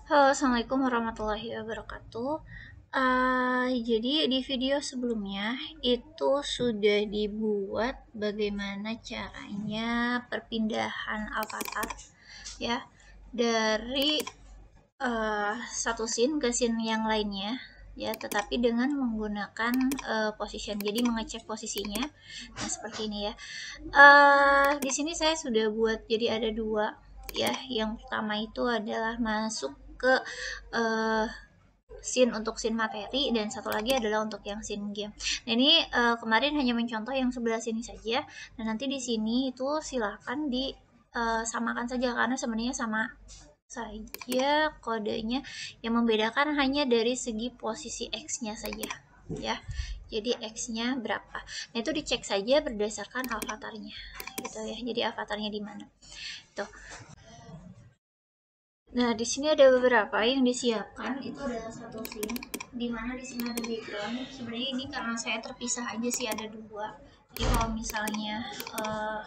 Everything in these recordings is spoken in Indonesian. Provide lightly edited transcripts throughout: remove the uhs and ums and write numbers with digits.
Halo, Assalamualaikum warahmatullahi wabarakatuh. Jadi di video sebelumnya itu sudah dibuat bagaimana caranya perpindahan avatar ya dari satu scene ke scene yang lainnya ya, tetapi dengan menggunakan position. Jadi mengecek posisinya. Nah, seperti ini ya. Di sini saya sudah buat jadi ada dua ya. Yang pertama itu adalah masuk ke uh, scene untuk scene materi dan satu lagi adalah untuk yang scene game. Nah, ini kemarin hanya mencontoh yang sebelah sini saja. Dan nanti di sini itu silakan di samakan saja karena sebenarnya sama saja kodenya, yang membedakan hanya dari segi posisi X-nya saja ya. Jadi X-nya berapa. Nah, itu dicek saja berdasarkan avatarnya gitu ya. Jadi avatarnya di mana. Tuh. Nah, di sini ada beberapa yang disiapkan. Itu adalah satu scene di mana di sini ada background. Sebenarnya ini karena saya terpisah aja sih, ada dua. Jadi kalau misalnya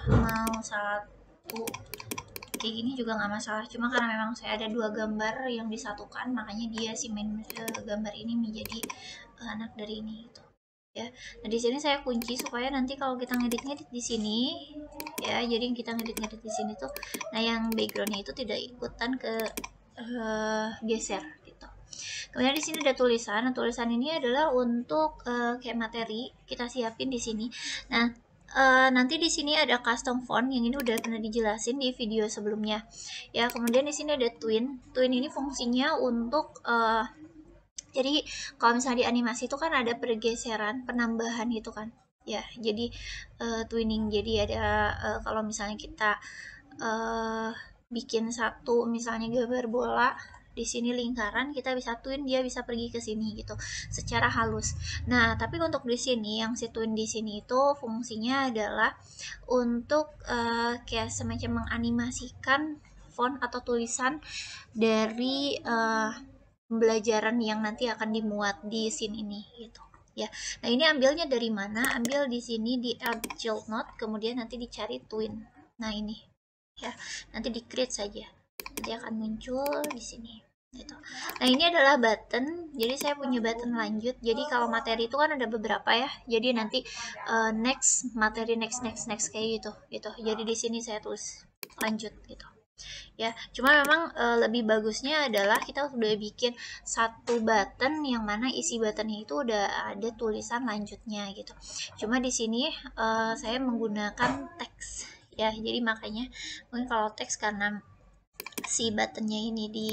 mau satu kayak gini juga nggak masalah, cuma karena memang saya ada dua gambar yang disatukan, makanya dia si main gambar ini menjadi anak dari ini gitu ya. Nah, di sini saya kunci supaya nanti kalau kita ngedit-ngedit di sini ya, jadi kita ngedit-ngedit di sini tuh, nah yang backgroundnya itu tidak ikutan ke geser gitu. Kemudian di sini ada tulisan. Nah, tulisan ini adalah untuk kayak materi kita siapin di sini. Nah, nanti di sini ada custom font yang ini udah pernah dijelasin di video sebelumnya. Ya, kemudian di sini ada twin. Twin ini fungsinya untuk jadi kalau misalnya di animasi itu kan ada pergeseran, penambahan gitu kan. Ya, jadi twinning. Jadi ada kalau misalnya kita uh, bikin satu misalnya gambar bola, di sini lingkaran, kita bisa twin, dia bisa pergi ke sini gitu secara halus. Nah, tapi untuk di sini yang si twin di sini itu fungsinya adalah untuk kayak semacam menganimasikan font atau tulisan dari pembelajaran yang nanti akan dimuat di scene ini gitu ya. Nah, ini ambilnya dari mana? Ambil di sini di add child note, kemudian nanti dicari twin. Nah, ini ya, nanti di create saja, nanti akan muncul di sini gitu. Nah, ini adalah button. Jadi saya punya button lanjut. Jadi kalau materi itu kan ada beberapa ya, jadi nanti next materi, next next next kayak gitu gitu. Jadi di sini saya tulis lanjut gitu ya. Cuma memang lebih bagusnya adalah kita sudah bikin satu button yang mana isi buttonnya itu udah ada tulisan lanjutnya gitu. Cuma di sini saya menggunakan teks ya, jadi makanya mungkin kalau teks karena si buttonnya ini di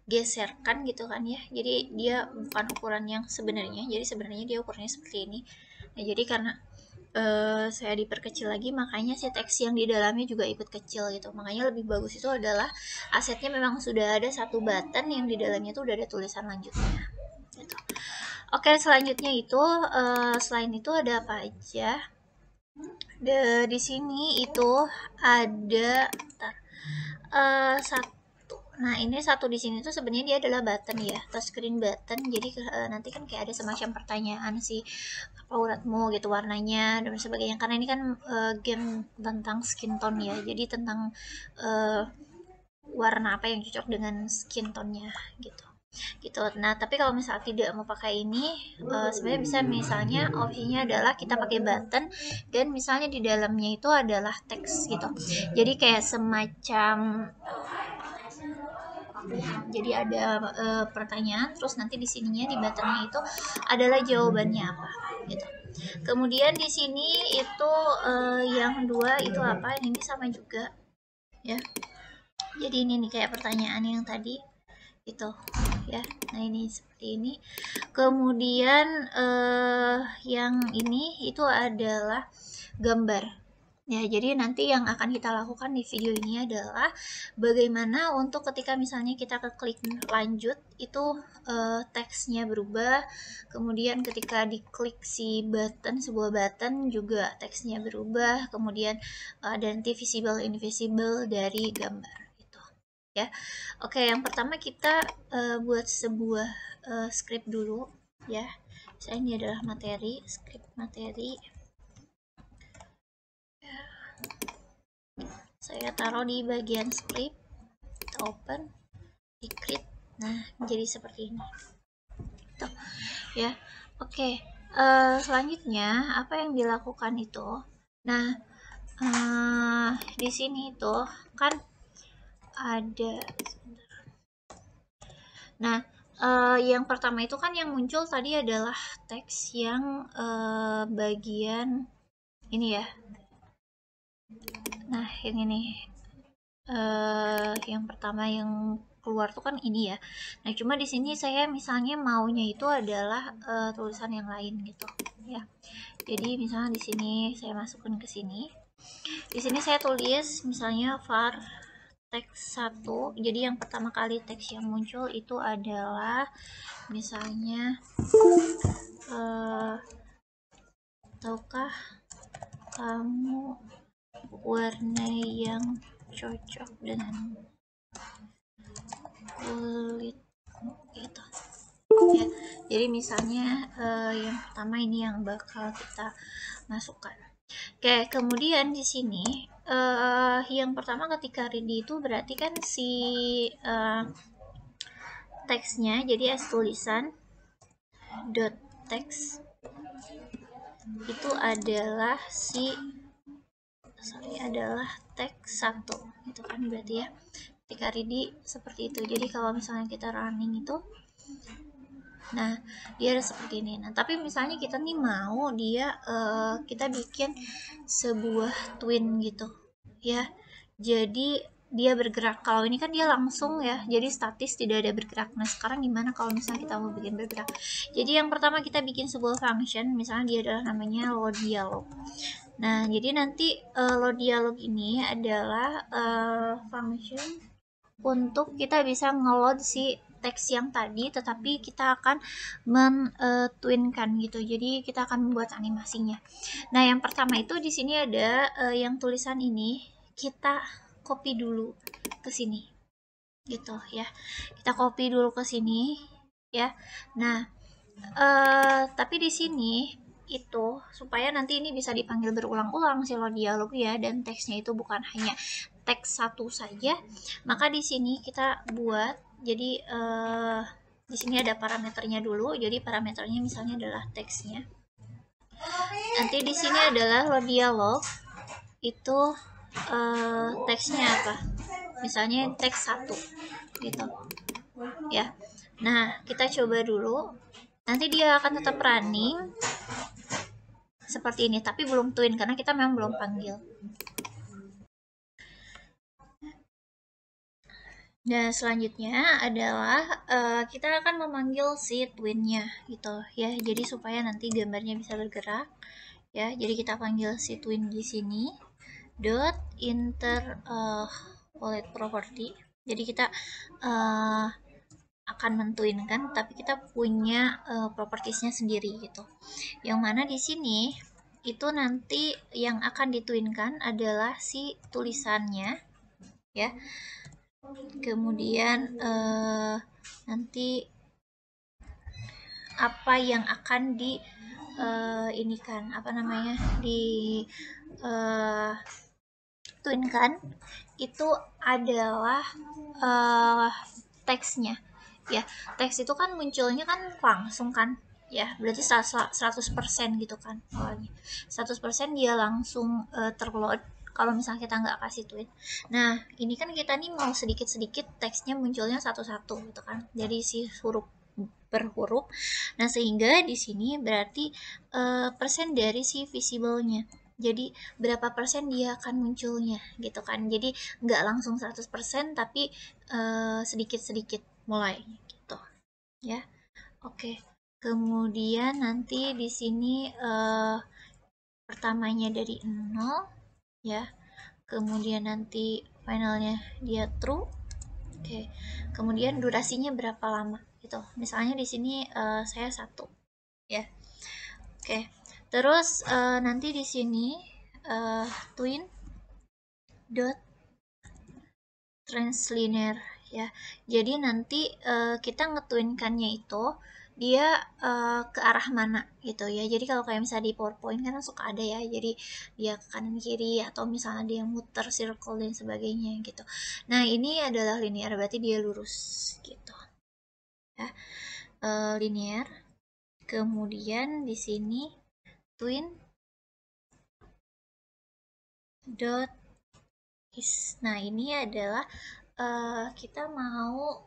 geserkan gitu kan ya, jadi dia bukan ukuran yang sebenarnya, jadi sebenarnya dia ukurannya seperti ini. Nah, jadi karena saya diperkecil lagi, makanya si teks yang di dalamnya juga ikut kecil gitu. Makanya lebih bagus itu adalah asetnya memang sudah ada satu button yang di dalamnya tuh udah ada tulisan lanjutnya gitu. Oke, selanjutnya itu selain itu ada apa aja? Di sini itu ada satu. Nah, ini satu di sini tuh sebenarnya dia adalah button ya, touchscreen button. Jadi nanti kan kayak ada semacam pertanyaan sih, apa uratmu gitu, warnanya dan sebagainya. Karena ini kan game tentang skin tone ya. Jadi tentang uh, warna apa yang cocok dengan skin tone-nya gitu. Gitu. Nah, tapi kalau misalnya tidak mau pakai ini, sebenarnya bisa misalnya opsinya adalah kita pakai button dan misalnya di dalamnya itu adalah teks gitu. Jadi kayak semacam, jadi ada pertanyaan, terus nanti di sininya di buttonnya itu adalah jawabannya apa gitu. Kemudian di sini itu yang kedua itu apa, ini sama juga ya. Jadi ini nih kayak pertanyaan yang tadi itu ya. Nah, ini seperti ini. Kemudian yang ini itu adalah gambar. Ya, jadi nanti yang akan kita lakukan di video ini adalah bagaimana untuk ketika misalnya kita klik lanjut itu teksnya berubah, kemudian ketika diklik si button, sebuah button juga teksnya berubah, kemudian ada nanti visible invisible dari gambar itu ya. Oke, yang pertama kita buat sebuah script dulu ya. Saya ini adalah materi, script materi. Saya taruh di bagian script, kita open. decrease. Nah, jadi seperti ini. Tuh, ya. Oke. Selanjutnya apa yang dilakukan itu? Nah, di sini itu kan ada. Nah, yang pertama itu kan yang muncul tadi adalah teks yang bagian ini ya. Nah, yang ini. Yang pertama yang keluar tuh kan ini ya. Nah, cuma di sini saya misalnya maunya itu adalah tulisan yang lain gitu ya. Jadi misalnya di sini saya masukkan ke sini. Di sini saya tulis misalnya var teks 1. Jadi yang pertama kali teks yang muncul itu adalah misalnya tahukah kamu warna yang cocok dengan kulit gitu ya. Jadi misalnya yang pertama ini yang bakal kita masukkan. Oke, kemudian di sini yang pertama ketika ready itu berarti kan si teksnya jadi as tulisan dot text itu adalah adalah teks 1 itu kan berarti ya. Ketika ready seperti itu. Jadi kalau misalnya kita running itu, nah dia ada seperti ini. Nah tapi misalnya kita nih mau dia kita bikin sebuah twin gitu ya. Jadi dia bergerak. Kalau ini kan dia langsung ya, jadi statis tidak ada bergerak. Nah sekarang gimana kalau misalnya kita mau bikin bergerak? Jadi yang pertama kita bikin sebuah function, misalnya dia adalah namanya load dialog. Nah jadi nanti load dialog ini adalah function untuk kita bisa ngeload si teks yang tadi, tetapi kita akan men-twinkan gitu. Jadi kita akan membuat animasinya. Nah, yang pertama itu di sini ada yang tulisan ini kita copy dulu ke sini. Gitu ya. Kita copy dulu ke sini ya. Nah, tapi di sini itu supaya nanti ini bisa dipanggil berulang-ulang si lo dialog ya, dan teksnya itu bukan hanya teks satu saja, maka di sini kita buat jadi di sini ada parameternya dulu. Jadi parameternya misalnya adalah teksnya. Nanti di sini adalah lo dialog itu teksnya apa? Misalnya teks 1 gitu ya. Nah, kita coba dulu. Nanti dia akan tetap running seperti ini, tapi belum twin karena kita memang belum panggil. Dan selanjutnya adalah kita akan memanggil si twinnya gitu ya. Jadi supaya nanti gambarnya bisa bergerak ya. Jadi kita panggil si twin di sini dot interpolate property. Jadi kita akan mentwinkan, tapi kita punya propertiesnya sendiri gitu. Yang mana di sini itu nanti yang akan ditwinkan adalah si tulisannya ya. Kemudian nanti apa yang akan di ini kan apa namanya di twinkan itu adalah teksnya ya. Teks itu kan munculnya kan langsung kan ya, berarti 100% gitu kan awalnya. 100% dia langsung terload kalau misalnya kita nggak kasih tweet. Nah ini kan kita nih mau sedikit-sedikit teksnya munculnya satu-satu gitu kan, jadi si huruf berhuruf. Nah sehingga di sini berarti persen dari si visible-nya, jadi berapa persen dia akan munculnya gitu kan. Jadi nggak langsung 100% tapi sedikit-sedikit mulai gitu ya. Oke, kemudian nanti di sini pertamanya dari 0 ya, kemudian nanti finalnya dia true. Oke, kemudian durasinya berapa lama gitu, misalnya di sini saya 1 ya. Oke, terus nanti di sini twin dot translinear ya. Jadi nanti kita ngetwinkannya itu dia ke arah mana gitu ya. Jadi kalau kayak misalnya di PowerPoint kan suka ada ya, jadi dia ke kanan kiri atau misalnya dia muter circle dan sebagainya gitu. Nah ini adalah linear, berarti dia lurus gitu ya. Linear. Kemudian di sini twin dot is. Nah ini adalah kita mau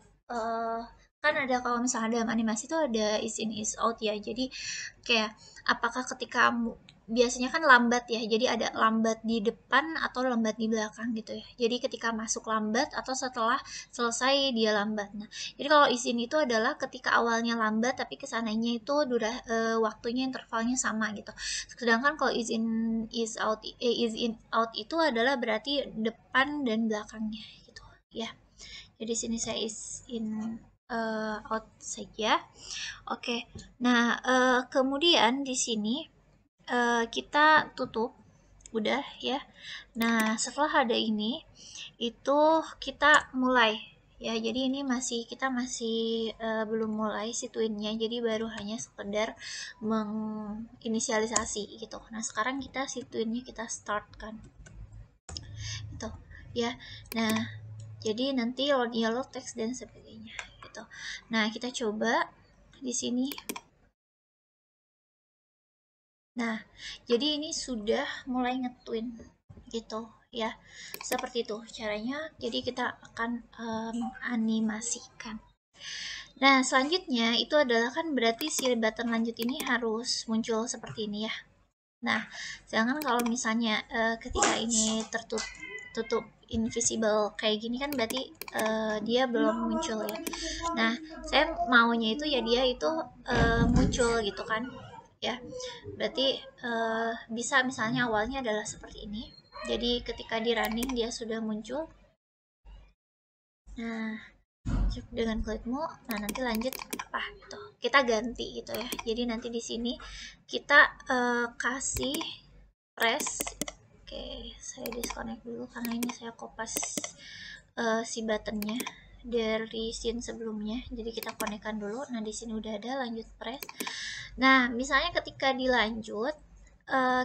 kan ada, kalau misalnya dalam animasi itu ada is in is out ya. Jadi kayak apakah ketika biasanya kan lambat ya, jadi ada lambat di depan atau lambat di belakang gitu ya. Jadi ketika masuk lambat atau setelah selesai dia lambat. Nah jadi kalau is in itu adalah ketika awalnya lambat tapi kesananya itu waktunya intervalnya sama gitu. Sedangkan kalau is in out itu adalah berarti depan dan belakangnya gitu ya. Jadi sini saya is in out saja. Oke. Nah, kemudian di sini kita tutup udah ya. Nah, setelah ada ini itu kita mulai ya. Jadi ini kita masih belum mulai si twinnya, jadi baru hanya sekedar menginisialisasi gitu. Nah, sekarang kita si twinnya kita start kan gitu ya. Nah jadi nanti dialog teks dan sebagainya gitu. Nah kita coba di sini. Nah jadi ini sudah mulai nge-twin gitu ya, seperti itu caranya. Jadi kita akan menganimasikan. Nah selanjutnya itu adalah kan berarti si button lanjut ini harus muncul seperti ini ya. Nah, sedangkan kalau misalnya ketika ini tertutup invisible kayak gini kan berarti dia belum muncul ya. Nah, saya maunya itu ya dia itu muncul gitu kan. Ya. Berarti bisa misalnya awalnya adalah seperti ini. Jadi ketika di running dia sudah muncul. Nah, dengan klikmu, nah nanti lanjut apa gitu. Kita ganti gitu ya. Jadi nanti di sini kita kasih press. Oke, saya disconnect dulu karena ini saya kopas si buttonnya dari scene sebelumnya. Jadi kita konekkan dulu. Nah di sini udah ada, lanjut press. Nah misalnya ketika dilanjut,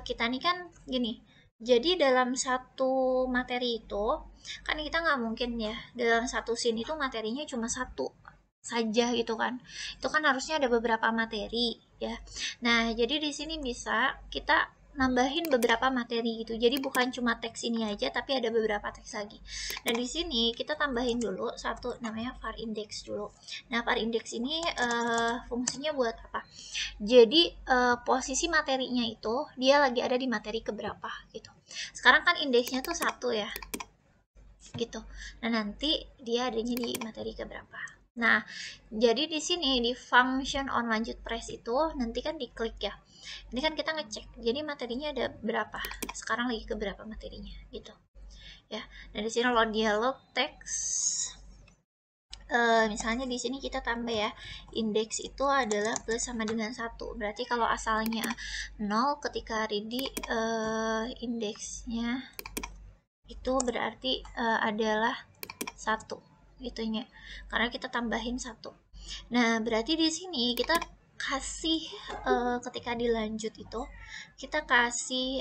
kita nih kan gini. Jadi dalam satu materi itu kan kita nggak mungkin ya dalam satu scene itu materinya cuma satu saja gitu kan. Itu kan harusnya ada beberapa materi ya. Nah, jadi di sini bisa kita nambahin beberapa materi gitu. Jadi bukan cuma teks ini aja tapi ada beberapa teks lagi. Nah, di sini kita tambahin dulu satu namanya var index dulu. Nah, var index ini fungsinya buat apa? Jadi posisi materinya itu dia lagi ada di materi keberapa gitu. Sekarang kan indeksnya tuh 1 ya. Gitu. Nah, nanti dia adanya di materi keberapa. Nah, jadi di sini di function on lanjut press itu nanti kan diklik ya. Ini kan kita ngecek. Jadi materinya ada berapa? Sekarang lagi ke berapa materinya gitu. Ya. Nah, di sini lo dialog text misalnya di sini kita tambah ya, indeks itu adalah plus sama dengan 1. Berarti kalau asalnya 0 ketika ready indeksnya itu berarti adalah 1 gitunya. Karena kita tambahin 1. Nah, berarti di sini kita kasih ketika dilanjut itu kita kasih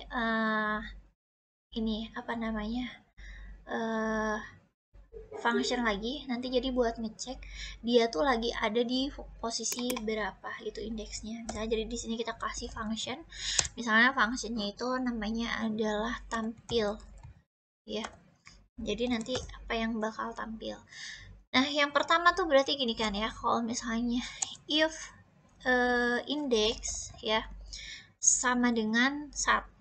ini apa namanya? Function lagi nanti, jadi buat ngecek dia tuh lagi ada di posisi berapa gitu indeksnya. Misalnya jadi di sini kita kasih function, misalnya functionnya itu namanya adalah tampil ya. Jadi nanti apa yang bakal tampil. Nah yang pertama tuh berarti gini kan ya, kalau misalnya if index ya sama dengan 1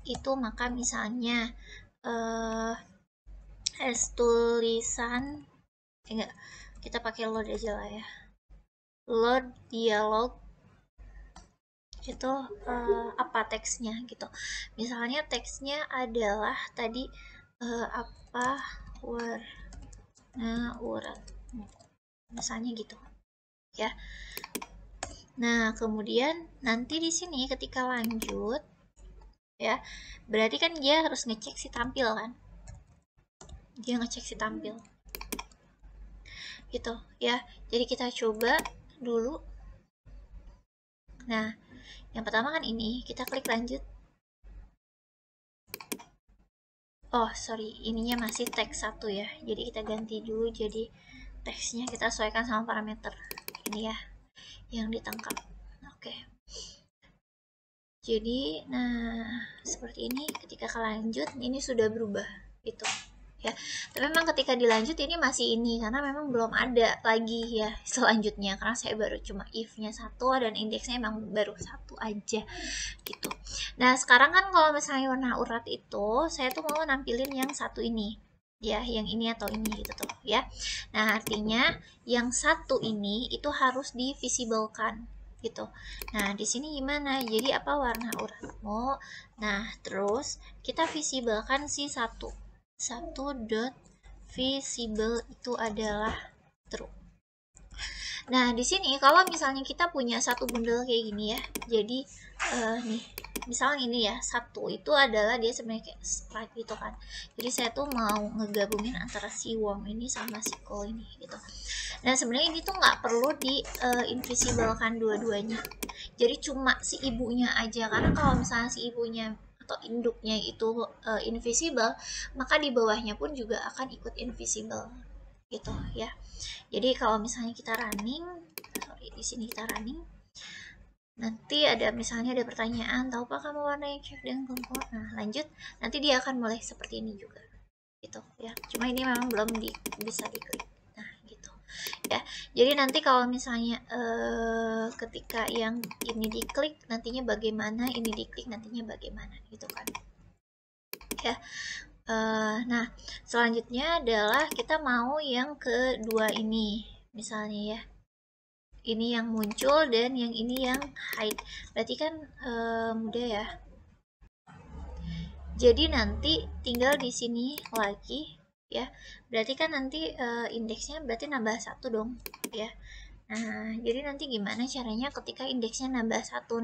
itu maka misalnya as tulisan enggak, kita pakai load aja lah ya. Load dialog itu apa teksnya gitu. Misalnya teksnya adalah tadi apa warna urat. Misalnya gitu. Ya. Nah, kemudian nanti di sini ketika lanjut ya, berarti kan dia harus ngecek si tampil kan. Dia ngecek si tampil. Gitu ya. Jadi kita coba dulu Nah, yang pertama kan ini, kita klik lanjut. Oh, sorry, ininya masih teks 1 ya. Jadi kita ganti dulu jadi teksnya kita sesuaikan sama parameter. Ini ya, yang ditangkap. Oke. Jadi, nah, seperti ini ketika lanjut, ini sudah berubah. Itu. Ya, tapi memang ketika dilanjut ini masih ini karena memang belum ada lagi ya selanjutnya karena saya baru cuma if-nya 1 dan indeksnya emang baru 1 aja gitu. Nah sekarang kan kalau misalnya warna urat itu saya tuh mau nampilin yang satu ini ya, yang ini atau ini gitu tuh ya. Nah artinya yang satu ini itu harus divisiblekan gitu. Nah di sini gimana, jadi apa warna uratmu, nah terus kita visiblekan si satu dot visible itu adalah true. Nah, di sini kalau misalnya kita punya satu bundel kayak gini ya. Jadi nih, misalnya ini ya, satu itu adalah dia sebenarnya kayak sprite gitu kan. Jadi saya tuh mau ngegabungin antara si worm ini sama si coal ini gitu. Nah, sebenarnya ini tuh nggak perlu di invisible kan dua-duanya. Jadi cuma si ibunya aja karena kalau misalnya si ibunya atau induknya itu invisible, maka di bawahnya pun juga akan ikut invisible gitu ya. Jadi kalau misalnya kita running, sorry di sini kita running, nanti ada misalnya ada pertanyaan, tahukah kamu warna yang chef dengan kelompok? Nah lanjut, nanti dia akan mulai seperti ini juga, gitu ya. Cuma ini memang belum bisa diklik. Nah gitu ya. Jadi nanti kalau misalnya ketika yang ini diklik, nantinya bagaimana, ini diklik nantinya bagaimana, gitu kan? Ya. Nah, selanjutnya adalah kita mau yang kedua ini, misalnya ya. Ini yang muncul dan yang ini yang hide. Berarti kan mudah ya. Jadi nanti tinggal di sini lagi ya. Berarti kan nanti indeksnya berarti nambah 1 dong ya. Nah, jadi nanti gimana caranya ketika indeksnya nambah satu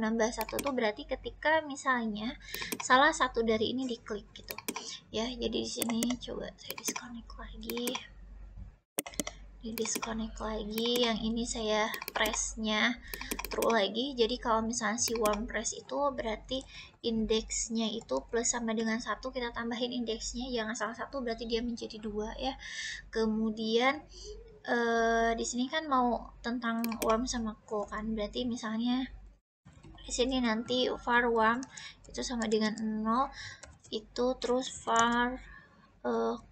tuh berarti ketika misalnya salah satu dari ini diklik gitu. Ya, jadi di sini coba saya disconnect lagi. Di disconnect lagi, yang ini saya pressnya true lagi. Jadi kalau misalnya si worm press itu berarti indeksnya itu plus sama dengan 1, kita tambahin indeksnya, jangan salah satu berarti dia menjadi 2 ya. Kemudian di sini kan mau tentang worm sama coal kan, berarti misalnya di sini nanti var worm itu sama dengan 0 itu, terus var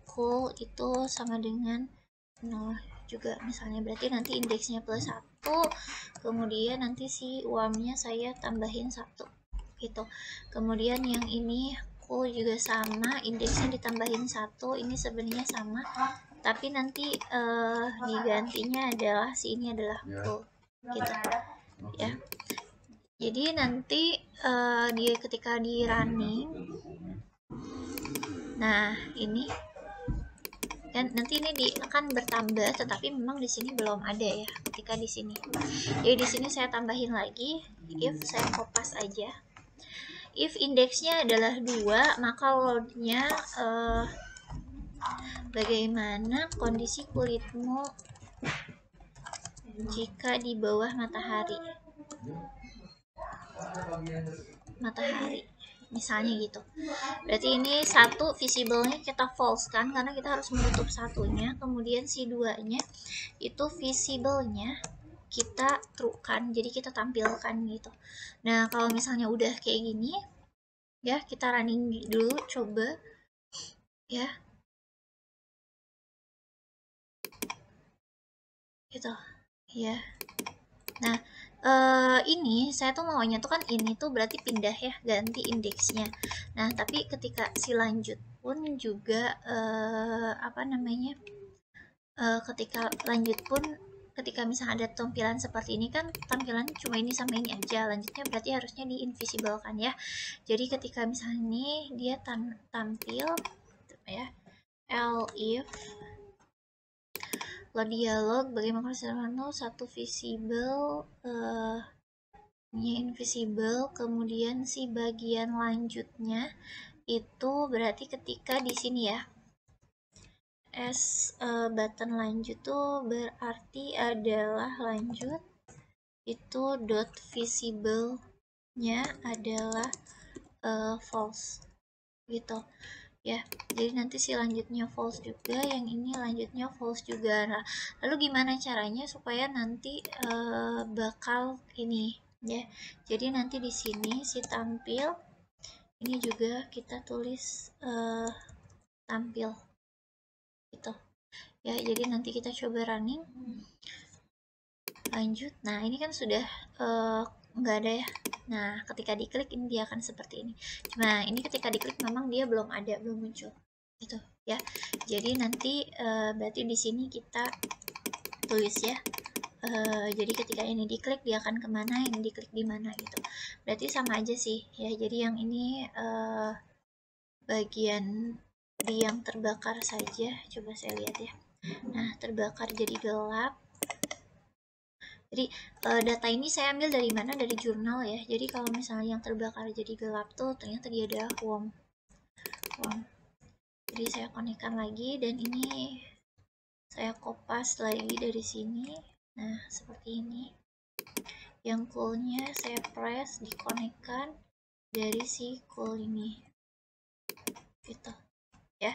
coal itu sama dengan 0 juga misalnya, berarti nanti indeksnya plus 1, kemudian nanti si wormnya saya tambahin 1 gitu. Kemudian yang ini coal juga sama, indeksnya ditambahin 1, ini sebenarnya sama tapi nanti digantinya adalah si ini adalah coal gitu ya. Jadi nanti dia ketika di running, nah ini dan nanti ini akan bertambah, tetapi memang di sini belum ada ya ketika di sini. Jadi di sini saya tambahin lagi, if saya kopas aja, if indeksnya adalah 2, maka loadnya bagaimana kondisi kulitmu jika di bawah matahari misalnya gitu. Berarti ini 1 visible-nya kita false kan karena kita harus menutup satunya, kemudian si 2-nya itu visible-nya kita true kan, jadi kita tampilkan gitu. Nah kalau misalnya udah kayak gini ya, kita running dulu coba ya gitu ya. Nah ini saya tuh maunya tuh kan ini tuh berarti pindah ya, ganti indeksnya. Nah tapi ketika si lanjut pun juga apa namanya, ketika lanjut pun ketika misalnya ada tampilan seperti ini kan tampilan cuma ini sama ini aja, lanjutnya berarti harusnya di invisible kan ya. Jadi ketika misalnya ini dia tampil ya, if lo dialog bagaimana kalau satu visible nya invisible, kemudian si bagian lanjutnya itu berarti ketika di sini ya button lanjut tuh berarti adalah lanjut itu dot visible-nya adalah false gitu ya. Jadi nanti si lanjutnya false juga, yang ini lanjutnya false juga. Nah, lalu gimana caranya supaya nanti bakal ini ya. Jadi nanti di sini si tampil ini juga kita tulis tampil gitu ya. Jadi nanti kita coba running, lanjut. Nah ini kan sudah nggak ada ya. Nah ketika diklik ini dia akan seperti ini. Cuma ini ketika diklik memang dia belum ada, belum muncul gitu ya. Jadi nanti berarti di sini kita tulis ya. Jadi ketika ini diklik dia akan kemana, ini diklik di mana gitu. Berarti sama aja sih ya. Jadi yang ini bagian di yang terbakar saja. Coba saya lihat ya. Nah terbakar jadi gelap. Jadi data ini saya ambil dari mana? Dari jurnal ya. Jadi kalau misalnya yang terbakar jadi gelap tuh ternyata dia ada worm. Jadi saya konekkan lagi dan ini saya kopas lagi dari sini. Nah seperti ini. Yang coolnya saya press dikonekkan dari si cool ini. Gitu ya.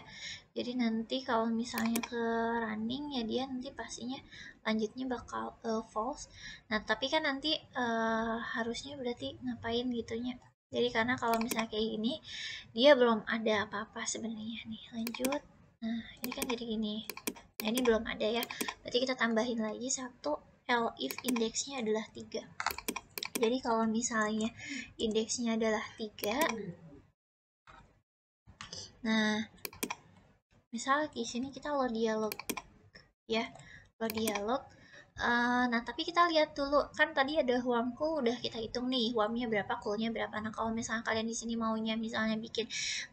Jadi nanti kalau misalnya ke running ya dia nanti pastinya lanjutnya bakal false. Nah tapi kan nanti harusnya berarti ngapain gitunya. Jadi karena kalau misalnya kayak gini dia belum ada apa-apa sebenarnya nih. Lanjut. Nah ini kan jadi gini. Nah ini belum ada ya. Berarti kita tambahin lagi satu, if indeksnya adalah 3. Jadi kalau misalnya indeksnya adalah 3, nah misal di sini kita load dialog ya, load dialog. Nah tapi kita lihat dulu kan tadi ada WAM-ku udah kita hitung nih WAM-nya berapa, coolnya berapa. Nah kalau misalnya kalian di sini maunya misalnya bikin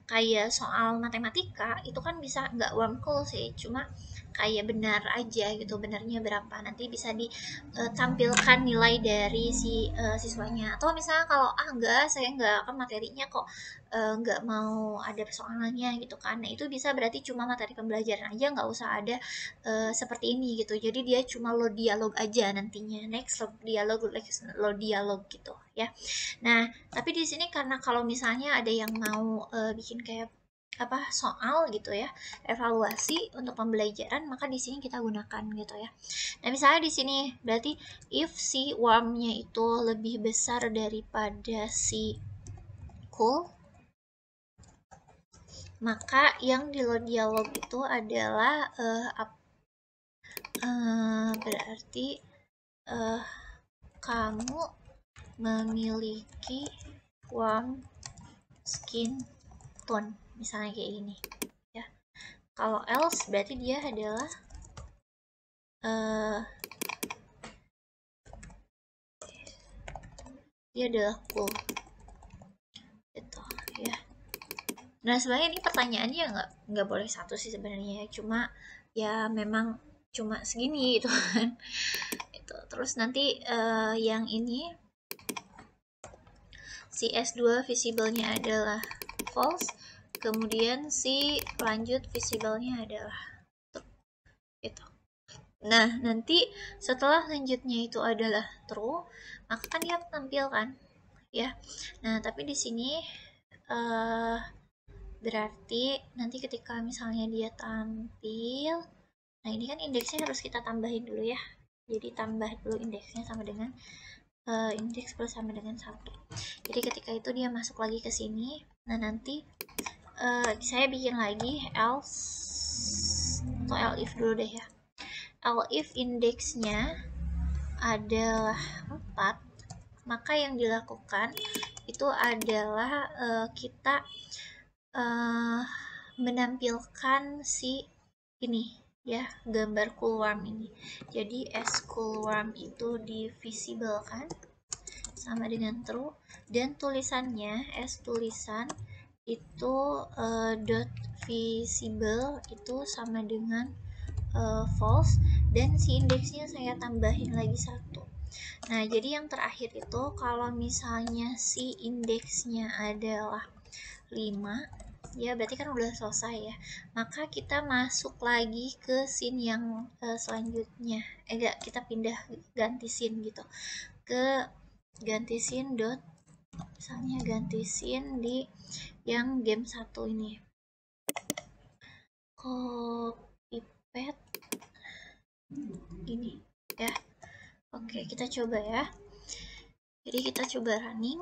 kayak soal matematika itu kan bisa nggak WAM cool sih, cuma kayak benar aja gitu, benarnya berapa nanti bisa ditampilkan nilai dari si siswanya. Atau misalnya kalau enggak saya nggak akan materinya kok, nggak mau ada persoalannya gitu kan. Nah itu bisa berarti cuma materi pembelajaran aja, nggak usah ada seperti ini gitu. Jadi dia cuma load dialog aja nantinya, next load dialog gitu ya. Nah tapi di sini karena kalau misalnya ada yang mau bikin kayak apa soal gitu ya, evaluasi untuk pembelajaran, maka di sini kita gunakan gitu ya. Nah misalnya di sini berarti if si warm-nya itu lebih besar daripada si cool, maka yang di load dialog itu adalah berarti kamu memiliki warm skin tone misalnya kayak gini ya. Kalau else berarti dia adalah cool gitu ya. Nah sebenarnya ini pertanyaannya nggak boleh satu sih sebenarnya, cuma ya memang cuma segini gitu kan. Itu terus nanti yang ini si S2 visible-nya adalah false, kemudian si lanjut visible-nya adalah true gitu. Nah nanti setelah lanjutnya itu adalah true, maka kan dia tampil kan ya. Nah tapi di sini berarti nanti ketika misalnya dia tampil, nah ini kan indeksnya harus kita tambahin dulu ya. Jadi tambah dulu indeksnya sama dengan indeks plus sama dengan 1. Jadi ketika itu dia masuk lagi ke sini. Nah nanti saya bikin lagi else atau elif dulu deh ya. Elif indeksnya adalah 4, maka yang dilakukan itu adalah kita menampilkan si ini ya, gambar coolworm ini. Jadi as coolworm itu divisible kan sama dengan true, dan tulisannya as tulisan itu dot visible itu sama dengan false, dan si indeksnya saya tambahin lagi 1. Nah jadi yang terakhir itu kalau misalnya si indeksnya adalah 5 ya, berarti kan udah selesai ya. Maka kita masuk lagi ke scene yang selanjutnya. Enggak, kita pindah ganti scene gitu. ke ganti scene dot, misalnya ganti scene di yang game 1 ini, copy paste ini ya. Oke, kita coba ya. Jadi kita coba running.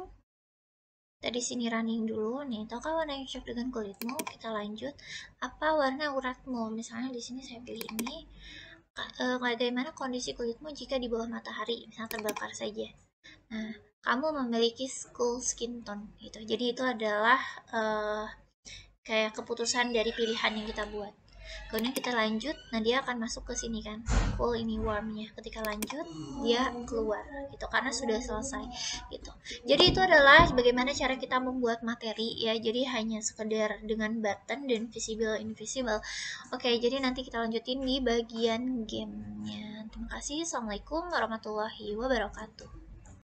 Kita di sini running dulu nih. Tahukah warna yang cocok dengan kulitmu? Kita lanjut. Apa warna uratmu? Misalnya di sini saya pilih ini. Bagaimana kondisi kulitmu jika di bawah matahari, misalnya terbakar saja. Nah, kamu memiliki cool skin tone gitu. Jadi itu adalah kayak keputusan dari pilihan yang kita buat. Kemudian kita lanjut, nah dia akan masuk ke sini kan, cool ini warmnya. Ketika lanjut, dia keluar gitu karena sudah selesai gitu. Jadi itu adalah bagaimana cara kita membuat materi ya. Jadi hanya sekedar dengan button dan visible invisible. Oke, jadi nanti kita lanjutin di bagian gamenya. Terima kasih. Assalamualaikum warahmatullahi wabarakatuh.